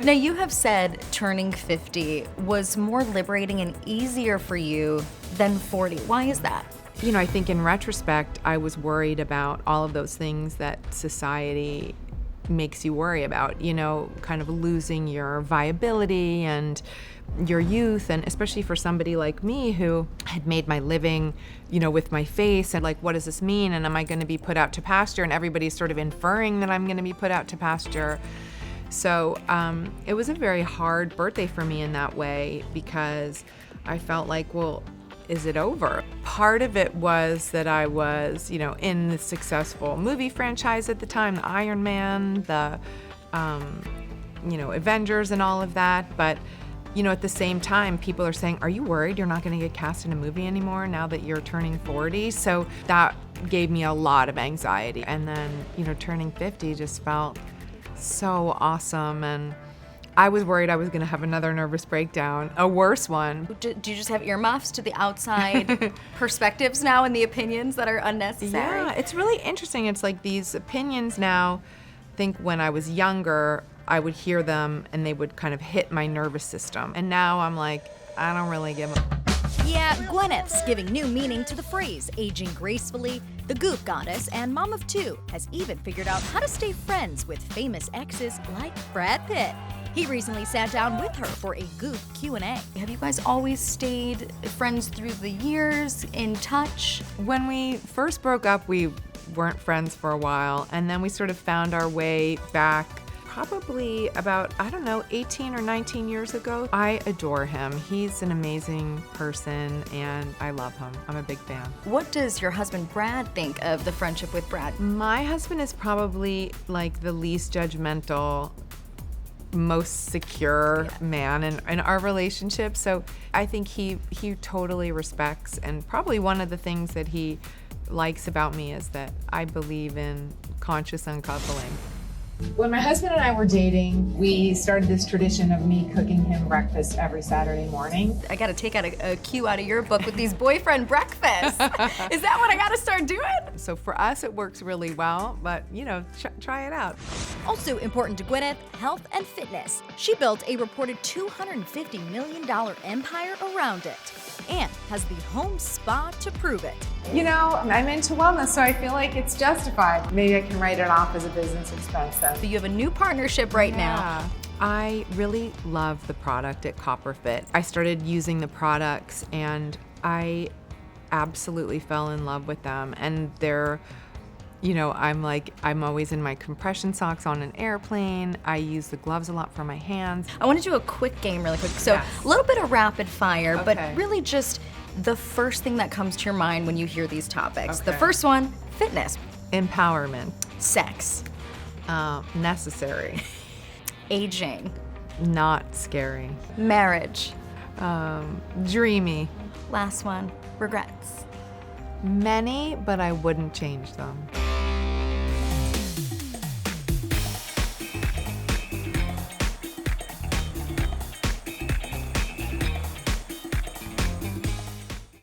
Now, you have said turning 50 was more liberating and easier for you than 40. Why is that? You know, I think in retrospect, I was worried about all of those things that society makes you worry about, you know, kind of losing your viability and your youth, and especially for somebody like me who had made my living, you know, with my face, and like, what does this mean? And am I going to be put out to pasture? And everybody's sort of inferring that I'm going to be put out to pasture. So it was a very hard birthday for me in that way, because I felt like, well, is it over? Part of it was that I was, you know, in the successful movie franchise at the time, the Iron Man, the, you know, Avengers and all of that. But, you know, at the same time, people are saying, are you worried you're not going to get cast in a movie anymore now that you're turning 40? So that gave me a lot of anxiety. And then, you know, turning 50 just felt so awesome. And I was worried I was going to have another nervous breakdown, a worse one. Do you just have earmuffs to the outside perspectives now and the opinions that are unnecessary? Yeah, it's really interesting. It's like these opinions now, I think when I was younger, I would hear them and they would kind of hit my nervous system. And now I'm like, I don't really give a... Yeah, Gwyneth's giving new meaning to the phrase aging gracefully. The Goop goddess and mom of two has even figured out how to stay friends with famous exes like Brad Pitt. He recently sat down with her for a Goop Q&A. Have you guys always stayed friends through the years, in touch? When we first broke up, we weren't friends for a while, and then we sort of found our way back probably about, I don't know, 18 or 19 years ago. I adore him. He's an amazing person, and I love him. I'm a big fan. What does your husband Brad think of the friendship with Brad? My husband is probably like the least judgmental, most secure man in our relationship. So I think he totally respects, and probably one of the things that he likes about me is that I believe in conscious uncoupling. When my husband and I were dating, we started this tradition of me cooking him breakfast every Saturday morning. I gotta take out a cue out of your book with these boyfriend breakfasts. Is that what I gotta start doing? So for us, it works really well, but you know, try it out. Also important to Gwyneth, health and fitness. She built a reported $250 million empire around it and has the home spa to prove it. You know, I'm into wellness, so I feel like it's justified. Maybe I can write it off as a business expense then. So you have a new partnership right now. I really love the product at CopperFit. I started using the products and I absolutely fell in love with them. And they're, you know, I'm always in my compression socks on an airplane. I use the gloves a lot for my hands. I want to do a quick game really quick. So a little bit of rapid fire, Okay. but really just the first thing that comes to your mind when you hear these topics. Okay. The first one, fitness. Empowerment. Sex. Necessary. Aging. Not scary. Marriage. Dreamy. Last one, regrets. Many, but I wouldn't change them.